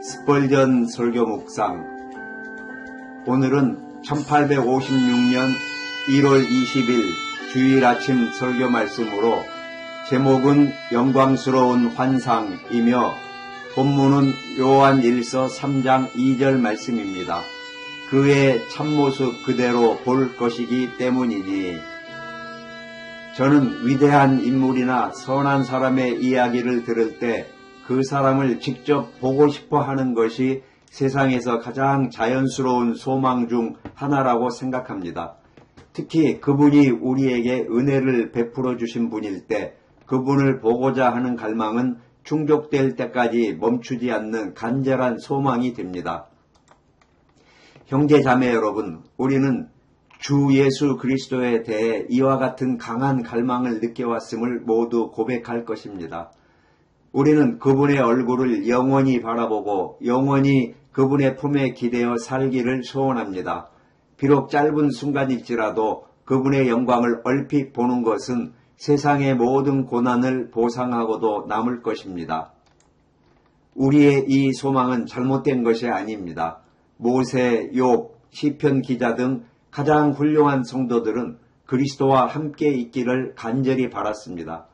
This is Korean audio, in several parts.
스펄전 설교 묵상. 오늘은 1856년 1월 20일 주일 아침 설교 말씀으로 제목은 영광스러운 환상이며 본문은 요한일서 3장 2절 말씀입니다. 그의 참모습 그대로 볼 것이기 때문이니. 저는 위대한 인물이나 선한 사람의 이야기를 들을 때 그 사람을 직접 보고 싶어 하는 것이 세상에서 가장 자연스러운 소망 중 하나라고 생각합니다. 특히 그분이 우리에게 은혜를 베풀어 주신 분일 때 그분을 보고자 하는 갈망은 충족될 때까지 멈추지 않는 간절한 소망이 됩니다. 형제 자매 여러분, 우리는 주 예수 그리스도에 대해 이와 같은 강한 갈망을 느껴왔음을 모두 고백할 것입니다. 우리는 그분의 얼굴을 영원히 바라보고 영원히 그분의 품에 기대어 살기를 소원합니다. 비록 짧은 순간일지라도 그분의 영광을 얼핏 보는 것은 세상의 모든 고난을 보상하고도 남을 것입니다. 우리의 이 소망은 잘못된 것이 아닙니다. 모세, 욥, 시편 기자 등 가장 훌륭한 성도들은 그리스도와 함께 있기를 간절히 바랐습니다.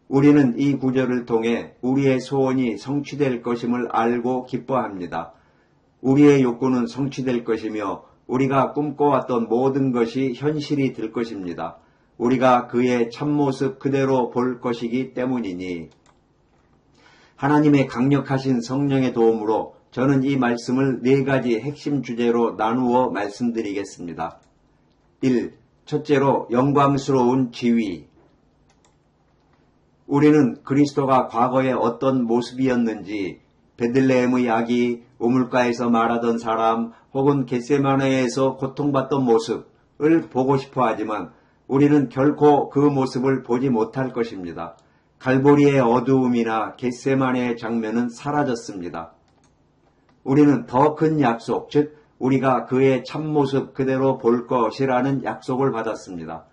우리는 이 구절을 통해 우리의 소원이 성취될 것임을 알고 기뻐합니다. 우리의 욕구는 성취될 것이며 우리가 꿈꿔왔던 모든 것이 현실이 될 것입니다. 우리가 그의 참모습 그대로 볼 것이기 때문이니. 하나님의 강력하신 성령의 도움으로 저는 이 말씀을 4가지 핵심 주제로 나누어 말씀드리겠습니다. 1. 첫째로 영광스러운 지위. 우리는 그리스도가 과거에 어떤 모습이었는지, 베들레헴의 아기, 우물가에서 말하던 사람, 혹은 겟세마네에서 고통받던 모습을 보고 싶어 하지만 우리는 결코 그 모습을 보지 못할 것입니다. 갈보리의 어두움이나 겟세마네의 장면은 사라졌습니다. 우리는 더 큰 약속, 즉 우리가 그의 참모습 그대로 볼 것이라는 약속을 받았습니다.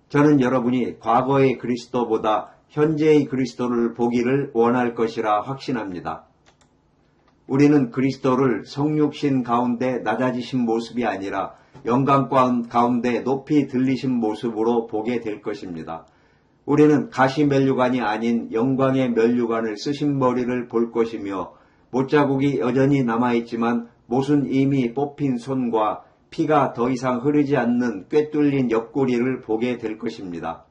저는 여러분이 과거의 그리스도보다 현재의 그리스도를 보기를 원할 것이라 확신합니다. 우리는 그리스도를 성육신 가운데 낮아지신 모습이 아니라 영광 가운데 높이 들리신 모습으로 보게 될 것입니다. 우리는 가시 면류관이 아닌 영광의 면류관을 쓰신 머리를 볼 것이며 못자국이 여전히 남아있지만 못은 이미 뽑힌 손과 피가 더 이상 흐르지 않는 꿰뚫린 옆구리를 보게 될 것입니다.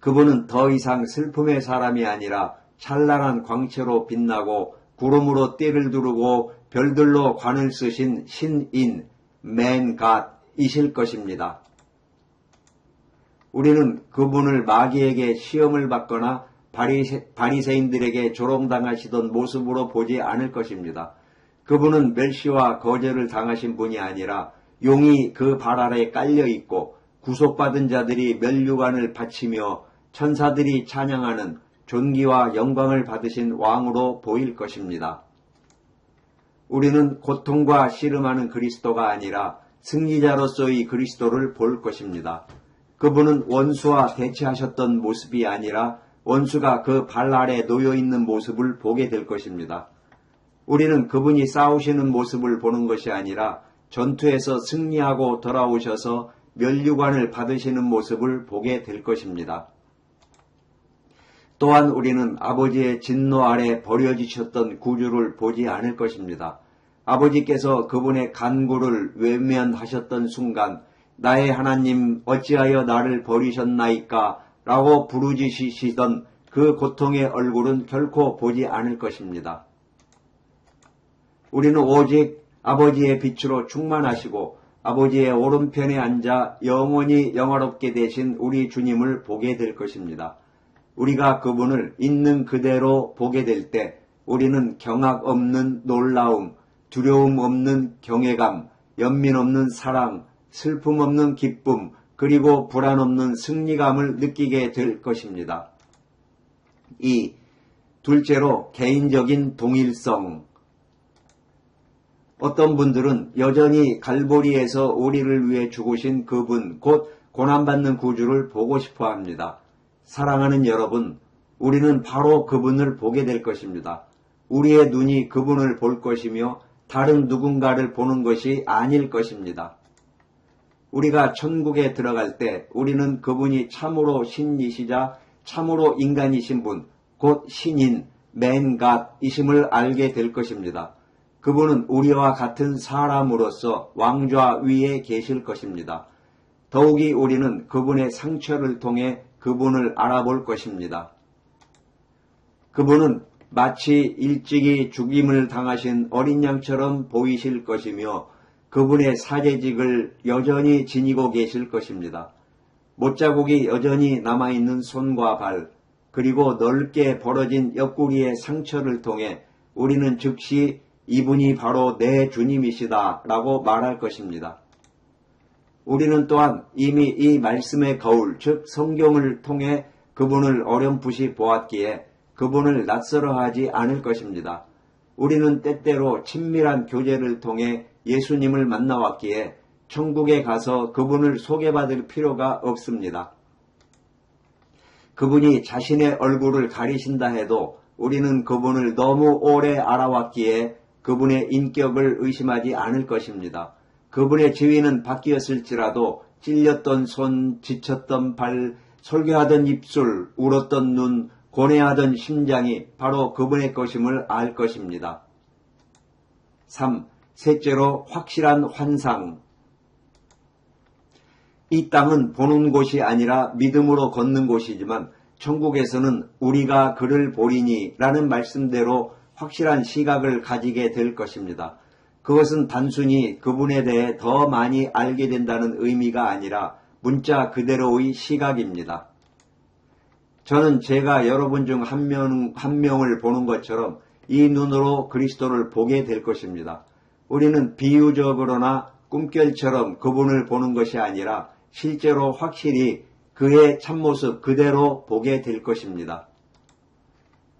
그분은 더 이상 슬픔의 사람이 아니라 찬란한 광채로 빛나고 구름으로 띠를 두르고 별들로 관을 쓰신 신인, Man God이실 것입니다. 우리는 그분을 마귀에게 시험을 받거나 바리새인들에게 조롱당하시던 모습으로 보지 않을 것입니다. 그분은 멸시와 거절을 당하신 분이 아니라 용이 그 발 아래 깔려있고 구속받은 자들이 면류관을 바치며 천사들이 찬양하는 존귀와 영광을 받으신 왕으로 보일 것입니다. 우리는 고통과 씨름하는 그리스도가 아니라 승리자로서의 그리스도를 볼 것입니다. 그분은 원수와 대치하셨던 모습이 아니라 원수가 그 발 아래 놓여있는 모습을 보게 될 것입니다. 우리는 그분이 싸우시는 모습을 보는 것이 아니라 전투에서 승리하고 돌아오셔서 면류관을 받으시는 모습을 보게 될 것입니다. 또한 우리는 아버지의 진노 아래 버려지셨던 구주를 보지 않을 것입니다. 아버지께서 그분의 간구를 외면하셨던 순간 나의 하나님 어찌하여 나를 버리셨나이까 라고 부르짖으시던 그 고통의 얼굴은 결코 보지 않을 것입니다. 우리는 오직 아버지의 빛으로 충만하시고 아버지의 오른편에 앉아 영원히 영화롭게 되신 우리 주님을 보게 될 것입니다. 우리가 그분을 있는 그대로 보게 될 때 우리는 경악 없는 놀라움, 두려움 없는 경외감, 연민 없는 사랑, 슬픔 없는 기쁨, 그리고 불안 없는 승리감을 느끼게 될 것입니다. 둘째로 개인적인 동일성. 어떤 분들은 여전히 갈보리에서 우리를 위해 죽으신 그분, 곧 고난받는 구주를 보고 싶어 합니다. 사랑하는 여러분, 우리는 바로 그분을 보게 될 것입니다. 우리의 눈이 그분을 볼 것이며 다른 누군가를 보는 것이 아닐 것입니다. 우리가 천국에 들어갈 때 우리는 그분이 참으로 신이시자 참으로 인간이신 분, 곧 신인, 맨갓이심을 알게 될 것입니다. 그분은 우리와 같은 사람으로서 왕좌 위에 계실 것입니다. 더욱이 우리는 그분의 상처를 통해 그분을 알아볼 것입니다. 그분은 마치 일찍이 죽임을 당하신 어린 양처럼 보이실 것이며 그분의 사제직을 여전히 지니고 계실 것입니다. 못자국이 여전히 남아있는 손과 발, 그리고 넓게 벌어진 옆구리의 상처를 통해 우리는 즉시 이분이 바로 내 주님이시다 라고 말할 것입니다. 우리는 또한 이미 이 말씀의 거울, 즉 성경을 통해 그분을 어렴풋이 보았기에 그분을 낯설어하지 않을 것입니다. 우리는 때때로 친밀한 교제를 통해 예수님을 만나왔기에 천국에 가서 그분을 소개받을 필요가 없습니다. 그분이 자신의 얼굴을 가리신다 해도 우리는 그분을 너무 오래 알아왔기에 그분의 인격을 의심하지 않을 것입니다. 그분의 지위는 바뀌었을지라도 찔렸던 손, 지쳤던 발, 설교하던 입술, 울었던 눈, 고뇌하던 심장이 바로 그분의 것임을 알 것입니다. 3. 셋째로 확실한 환상. 이 땅은 보는 곳이 아니라 믿음으로 걷는 곳이지만 천국에서는 우리가 그를 보리니 라는 말씀대로 확실한 시각을 가지게 될 것입니다. 그것은 단순히 그분에 대해 더 많이 알게 된다는 의미가 아니라 문자 그대로의 시각입니다. 저는 제가 여러분 중 한 명을 보는 것처럼 이 눈으로 그리스도를 보게 될 것입니다. 우리는 비유적으로나 꿈결처럼 그분을 보는 것이 아니라 실제로 확실히 그의 참모습 그대로 보게 될 것입니다.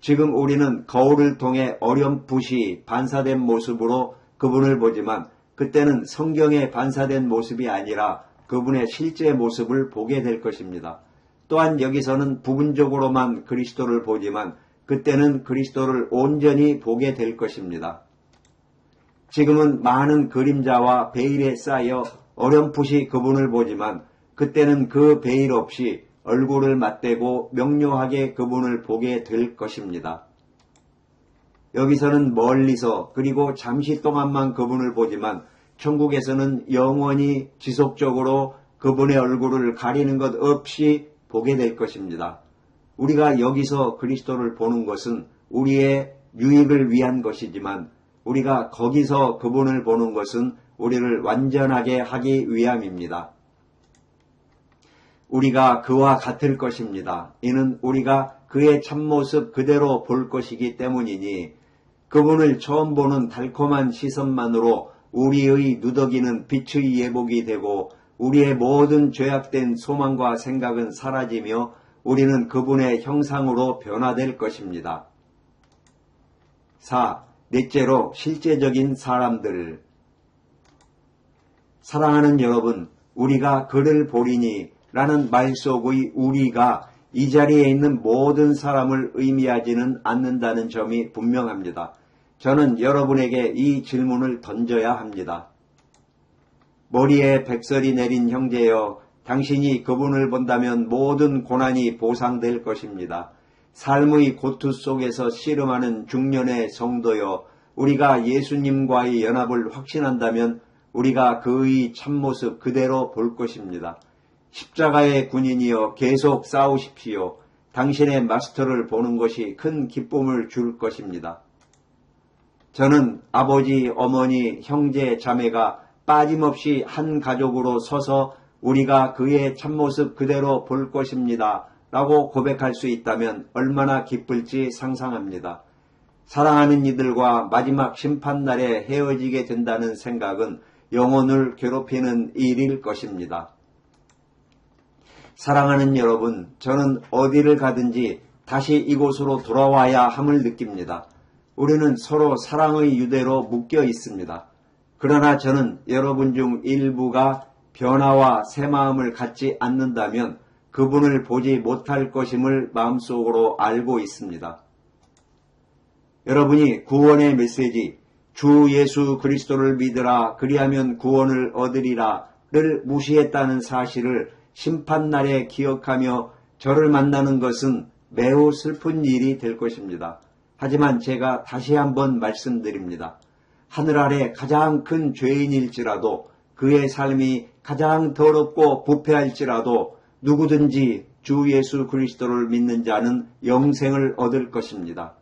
지금 우리는 거울을 통해 어렴풋이 반사된 모습으로 그분을 보지만 그때는 성경에 반사된 모습이 아니라 그분의 실제 모습을 보게 될 것입니다. 또한 여기서는 부분적으로만 그리스도를 보지만 그때는 그리스도를 온전히 보게 될 것입니다. 지금은 많은 그림자와 베일에 쌓여 어렴풋이 그분을 보지만 그때는 그 베일 없이 얼굴을 맞대고 명료하게 그분을 보게 될 것입니다. 여기서는 멀리서 그리고 잠시 동안만 그분을 보지만 천국에서는 영원히 지속적으로 그분의 얼굴을 가리는 것 없이 보게 될 것입니다. 우리가 여기서 그리스도를 보는 것은 우리의 유익을 위한 것이지만 우리가 거기서 그분을 보는 것은 우리를 완전하게 하기 위함입니다. 우리가 그와 같을 것입니다. 이는 우리가 그의 참모습 그대로 볼 것이기 때문이니 그분을 처음 보는 달콤한 시선만으로 우리의 누더기는 빛의 예복이 되고 우리의 모든 죄악된 소망과 생각은 사라지며 우리는 그분의 형상으로 변화될 것입니다. 4. 넷째로 실제적인 사람들. 사랑하는 여러분, 우리가 그를 보리니 라는 말 속의 우리가 이 자리에 있는 모든 사람을 의미하지는 않는다는 점이 분명합니다. 저는 여러분에게 이 질문을 던져야 합니다. 머리에 백설이 내린 형제여, 당신이 그분을 본다면 모든 고난이 보상될 것입니다. 삶의 고투 속에서 씨름하는 중년의 성도여, 우리가 예수님과의 연합을 확신한다면 우리가 그의 참모습 그대로 볼 것입니다. 십자가의 군인이여 계속 싸우십시오. 당신의 마스터를 보는 것이 큰 기쁨을 줄 것입니다. 저는 아버지, 어머니, 형제, 자매가 빠짐없이 한 가족으로 서서 우리가 그의 참모습 그대로 볼 것입니다. 라고 고백할 수 있다면 얼마나 기쁠지 상상합니다. 사랑하는 이들과 마지막 심판날에 헤어지게 된다는 생각은 영혼을 괴롭히는 일일 것입니다. 사랑하는 여러분, 저는 어디를 가든지 다시 이곳으로 돌아와야 함을 느낍니다. 우리는 서로 사랑의 유대로 묶여 있습니다. 그러나 저는 여러분 중 일부가 변화와 새 마음을 갖지 않는다면 그분을 보지 못할 것임을 마음속으로 알고 있습니다. 여러분이 구원의 메시지 주 예수 그리스도를 믿으라 그리하면 구원을 얻으리라를 무시했다는 사실을 심판날에 기억하며 저를 만나는 것은 매우 슬픈 일이 될 것입니다. 하지만 제가 다시 한번 말씀드립니다. 하늘 아래 가장 큰 죄인일지라도 그의 삶이 가장 더럽고 부패할지라도 누구든지 주 예수 그리스도를 믿는 자는 영생을 얻을 것입니다.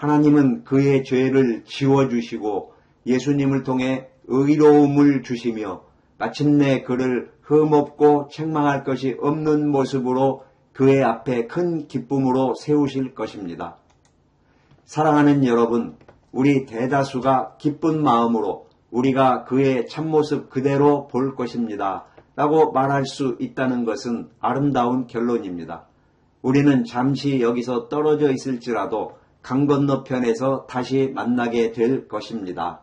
하나님은 그의 죄를 지워주시고 예수님을 통해 의로움을 주시며 마침내 그를 흠없고 책망할 것이 없는 모습으로 그의 앞에 큰 기쁨으로 세우실 것입니다. 사랑하는 여러분, 우리 대다수가 기쁜 마음으로 우리가 그의 참모습 그대로 볼 것입니다. 라고 말할 수 있다는 것은 아름다운 결론입니다. 우리는 잠시 여기서 떨어져 있을지라도 강 건너편에서 다시 만나게 될 것입니다.